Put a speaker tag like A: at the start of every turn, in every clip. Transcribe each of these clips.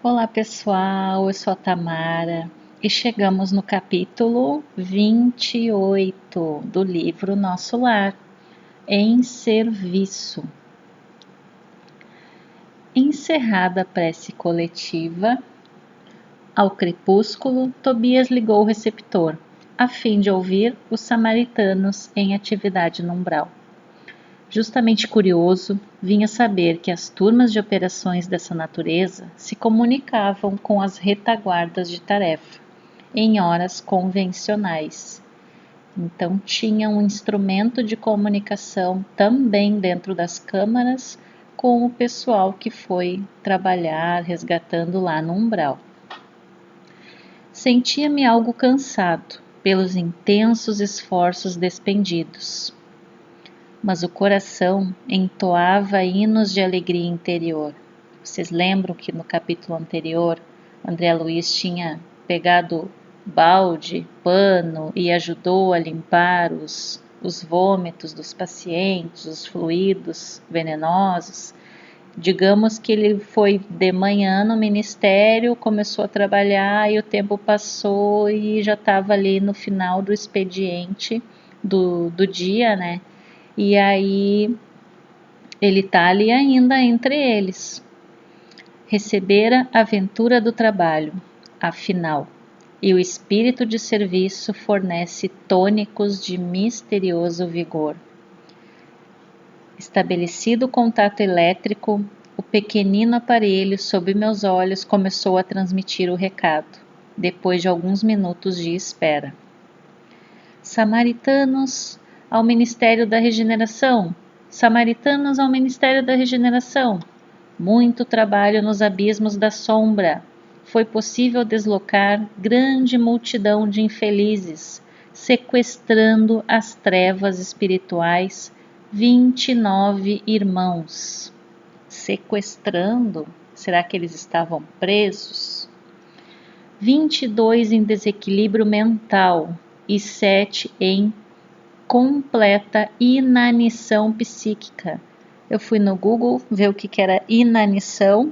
A: Olá pessoal, eu sou a Tamara e chegamos no capítulo 28 do livro Nosso Lar, Em Serviço. Encerrada a prece coletiva, ao crepúsculo, Tobias ligou o receptor, a fim de ouvir os samaritanos em atividade no umbral. Justamente curioso, vinha saber que as turmas de operações dessa natureza se comunicavam com as retaguardas de tarefa, em horas convencionais. Então tinha um instrumento de comunicação também dentro das câmaras com o pessoal que foi trabalhar resgatando lá no umbral. Sentia-me algo cansado pelos intensos esforços despendidos, mas o coração entoava hinos de alegria interior. Vocês lembram que no capítulo anterior, André Luiz tinha pegado balde, pano e ajudou a limpar os vômitos dos pacientes, os fluidos venenosos. Digamos que ele foi de manhã no ministério, começou a trabalhar e o tempo passou e já estava ali no final do expediente do dia, né? E aí ele está ali ainda entre eles. Recebera a aventura do trabalho, afinal, e o espírito de serviço fornece tônicos de misterioso vigor. Estabelecido o contato elétrico, o pequenino aparelho sob meus olhos começou a transmitir o recado, depois de alguns minutos de espera. Samaritanos ao Ministério da Regeneração! Samaritanos ao Ministério da Regeneração! Muito trabalho nos abismos da sombra. Foi possível deslocar grande multidão de infelizes, sequestrando as trevas espirituais 29 irmãos. Sequestrando? Será que eles estavam presos? 22 em desequilíbrio mental e 7 em completa inanição psíquica. Eu fui no Google ver o que era inanição.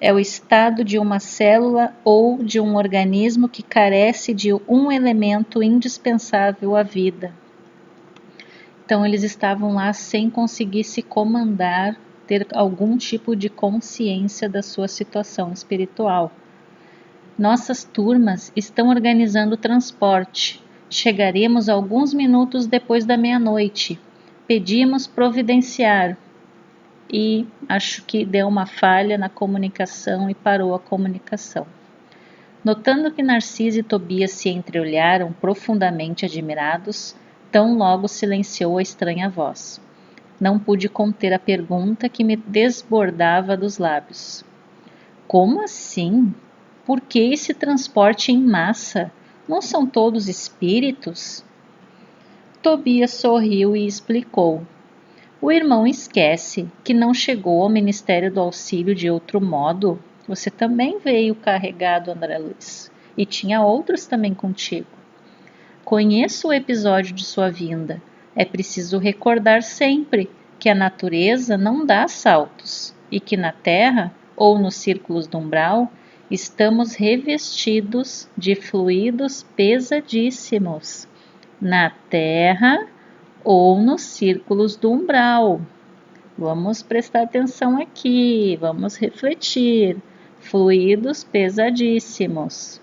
A: É o estado de uma célula ou de um organismo que carece de um elemento indispensável à vida. Então eles estavam lá sem conseguir se comandar, ter algum tipo de consciência da sua situação espiritual. Nossas turmas estão organizando o transporte. Chegaremos alguns minutos depois da meia-noite. Pedimos providenciar. E acho que deu uma falha na comunicação e parou a comunicação. Notando que Narciso e Tobias se entreolharam profundamente admirados, tão logo silenciou a estranha voz. Não pude conter a pergunta que me desbordava dos lábios. Como assim? Por que esse transporte em massa? Não são todos espíritos? Tobias sorriu e explicou. O irmão esquece que não chegou ao Ministério do Auxílio de outro modo. Você também veio carregado, André Luiz, e tinha outros também contigo. Conheço o episódio de sua vinda. É preciso recordar sempre que a natureza não dá saltos e que na Terra, ou nos círculos do umbral, estamos revestidos de fluidos pesadíssimos. Na Terra ou nos círculos do umbral. Vamos prestar atenção aqui, vamos refletir. Fluidos pesadíssimos.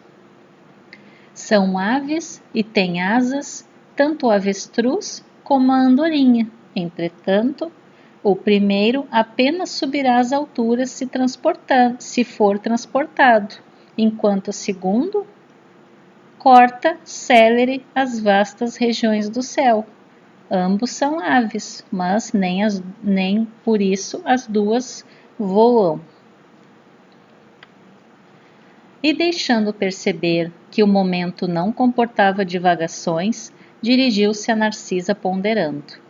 A: São aves e têm asas, tanto o avestruz como a andorinha. Entretanto, o primeiro apenas subirá às alturas se for transportado, enquanto o segundo corta célere as vastas regiões do céu. Ambos são aves, mas nem por isso as duas voam. E deixando perceber que o momento não comportava divagações, dirigiu-se a Narcisa ponderando.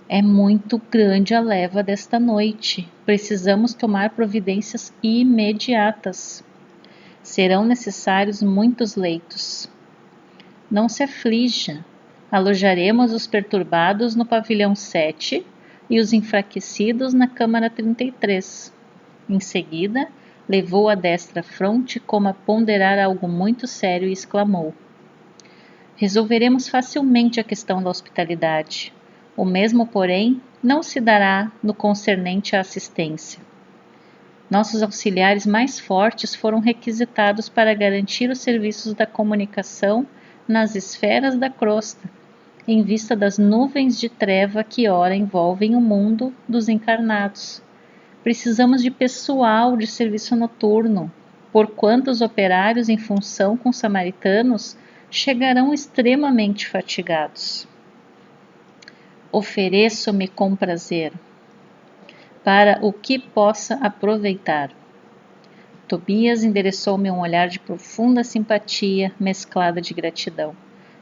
A: É muito grande a leva desta noite. Precisamos tomar providências imediatas. Serão necessários muitos leitos. Não se aflija. Alojaremos os perturbados no pavilhão 7 e os enfraquecidos na câmara 33. Em seguida, levou a destra à fronte como a ponderar algo muito sério e exclamou: resolveremos facilmente a questão da hospitalidade. O mesmo, porém, não se dará no concernente à assistência. Nossos auxiliares mais fortes foram requisitados para garantir os serviços da comunicação nas esferas da crosta, em vista das nuvens de treva que ora envolvem o mundo dos encarnados. Precisamos de pessoal de serviço noturno, porquanto os operários em função com os samaritanos chegarão extremamente fatigados. Ofereço-me com prazer, para o que possa aproveitar. Tobias endereçou-me um olhar de profunda simpatia mesclada de gratidão,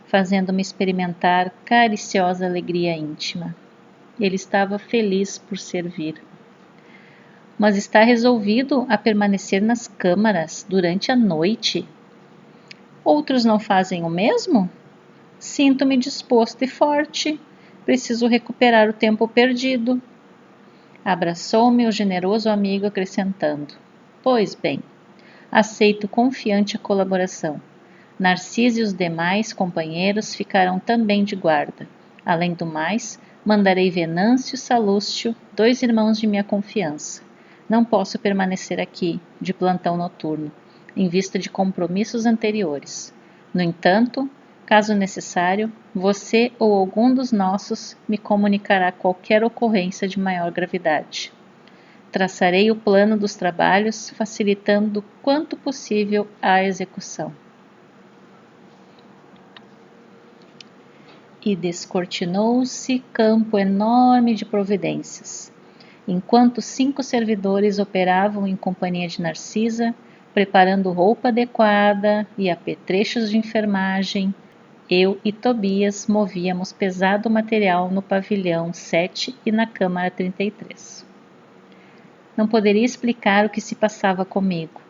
A: fazendo-me experimentar cariciosa alegria íntima. Ele estava feliz por servir. Mas está resolvido a permanecer nas câmaras durante a noite? Outros não fazem o mesmo? Sinto-me disposto e forte. Preciso recuperar o tempo perdido. Abraçou-me o generoso amigo, acrescentando: pois bem, aceito confiante a colaboração. Narciso e os demais companheiros ficarão também de guarda. Além do mais, mandarei Venâncio e Salúcio, 2 irmãos de minha confiança. Não posso permanecer aqui, de plantão noturno, em vista de compromissos anteriores. No entanto, caso necessário, você ou algum dos nossos me comunicará qualquer ocorrência de maior gravidade. Traçarei o plano dos trabalhos, facilitando quanto possível a execução. E descortinou-se campo enorme de providências. Enquanto 5 servidores operavam em companhia de Narcisa, preparando roupa adequada e apetrechos de enfermagem, eu e Tobias movíamos pesado material no pavilhão 7 e na câmara 33. Não poderia explicar o que se passava comigo.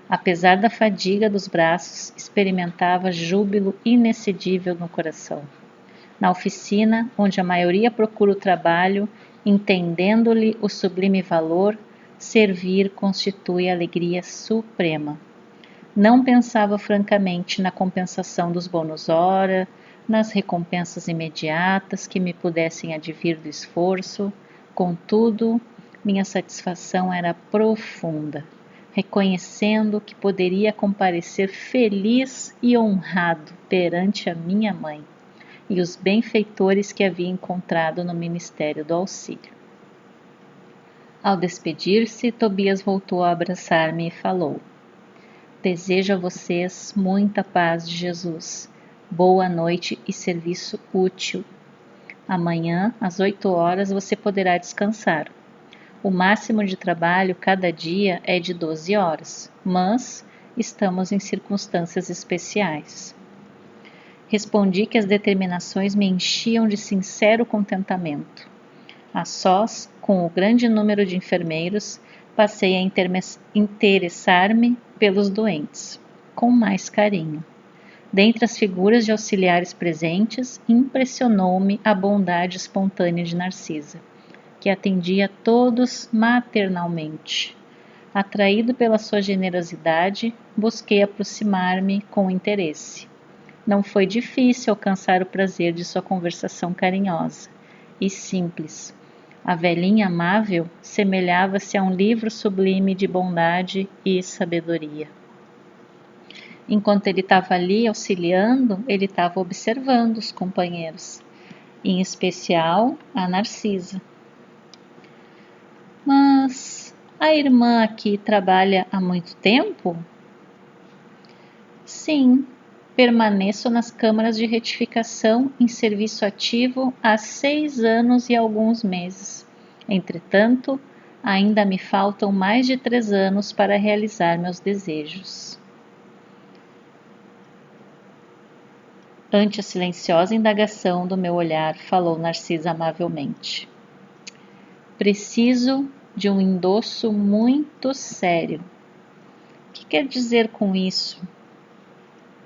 A: Apesar da fadiga dos braços, experimentava júbilo inexcedível no coração. Na oficina, onde a maioria procura o trabalho, entendendo-lhe o sublime valor, servir constitui a alegria suprema. Não pensava francamente na compensação dos bônus hora, nas recompensas imediatas que me pudessem advir do esforço. Contudo, minha satisfação era profunda, reconhecendo que poderia comparecer feliz e honrado perante a minha mãe e os benfeitores que havia encontrado no Ministério do Auxílio. Ao despedir-se, Tobias voltou a abraçar-me e falou: desejo a vocês muita paz de Jesus, boa noite e serviço útil. Amanhã, às 8 horas, você poderá descansar. O máximo de trabalho cada dia é de 12 horas, mas estamos em circunstâncias especiais. Respondi que as determinações me enchiam de sincero contentamento. A sós, com o grande número de enfermeiros, passei a interessar-me pelos doentes, com mais carinho. Dentre as figuras de auxiliares presentes, impressionou-me a bondade espontânea de Narcisa, que atendia a todos maternalmente. Atraído pela sua generosidade, busquei aproximar-me com interesse. Não foi difícil alcançar o prazer de sua conversação carinhosa e simples. A velhinha amável semelhava-se a um livro sublime de bondade e sabedoria. Enquanto ele estava ali auxiliando, ele estava observando os companheiros, em especial a Narcisa. Mas a irmã aqui trabalha há muito tempo? Sim. Permaneço nas câmaras de retificação em serviço ativo há 6 anos e alguns meses. Entretanto, ainda me faltam mais de 3 anos para realizar meus desejos. Ante a silenciosa indagação do meu olhar, falou Narcisa amavelmente: preciso de um endosso muito sério. O que quer dizer com isso?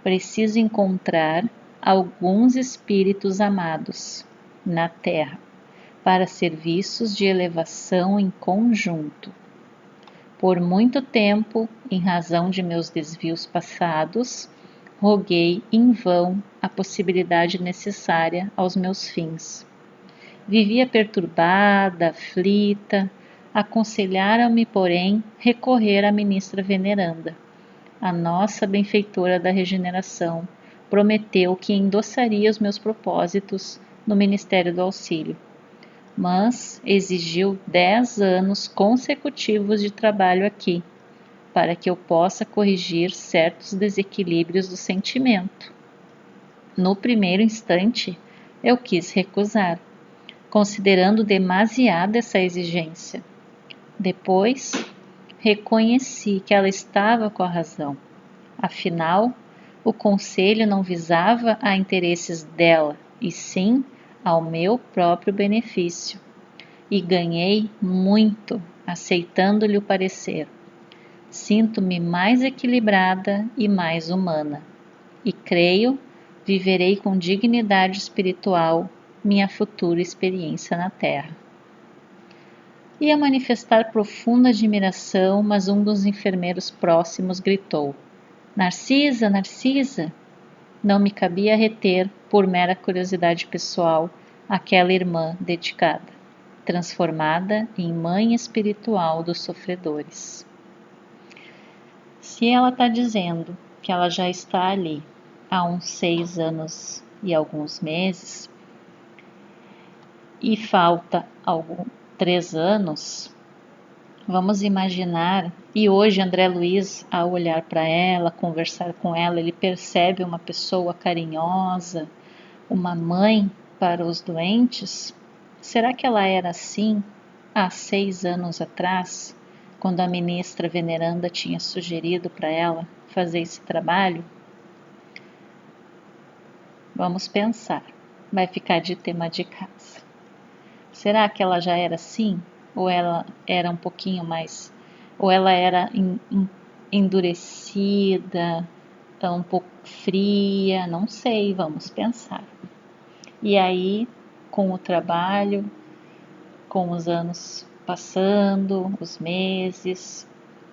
A: Preciso encontrar alguns espíritos amados na Terra para serviços de elevação em conjunto. Por muito tempo, em razão de meus desvios passados, roguei em vão a possibilidade necessária aos meus fins. Vivia perturbada, aflita, aconselharam-me, porém, recorrer à ministra veneranda. A nossa benfeitora da regeneração prometeu que endossaria os meus propósitos no Ministério do Auxílio, mas exigiu 10 anos consecutivos de trabalho aqui, para que eu possa corrigir certos desequilíbrios do sentimento. No primeiro instante, eu quis recusar, considerando demasiada essa exigência. Depois, reconheci que ela estava com a razão. Afinal, o conselho não visava a interesses dela, e sim ao meu próprio benefício. E ganhei muito aceitando-lhe o parecer. Sinto-me mais equilibrada e mais humana. E creio, viverei com dignidade espiritual minha futura experiência na Terra. Ia manifestar profunda admiração, mas um dos enfermeiros próximos gritou: Narcisa, Narcisa! Não me cabia reter, por mera curiosidade pessoal, aquela irmã dedicada, transformada em mãe espiritual dos sofredores. Se ela está dizendo que ela já está ali há uns 6 anos e alguns meses, e falta 3 anos, vamos imaginar, e hoje André Luiz, ao olhar para ela, conversar com ela, ele percebe uma pessoa carinhosa, uma mãe para os doentes. Será que ela era assim há 6 anos atrás, quando a ministra veneranda tinha sugerido para ela fazer esse trabalho? Vamos pensar, vai ficar de tema de casa. Será que ela já era assim? Ou ela era um pouquinho mais, ou ela era endurecida, um pouco fria, não sei, vamos pensar. E aí, com o trabalho, com os anos passando, os meses,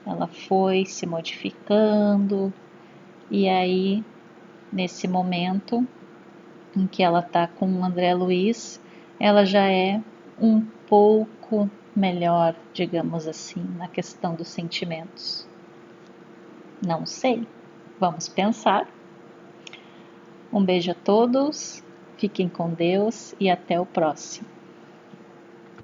A: ela foi se modificando, e aí, nesse momento em que ela está com o André Luiz, ela já é um pouco melhor, digamos assim, na questão dos sentimentos. Não sei, vamos pensar. Um beijo a todos, fiquem com Deus e até o próximo.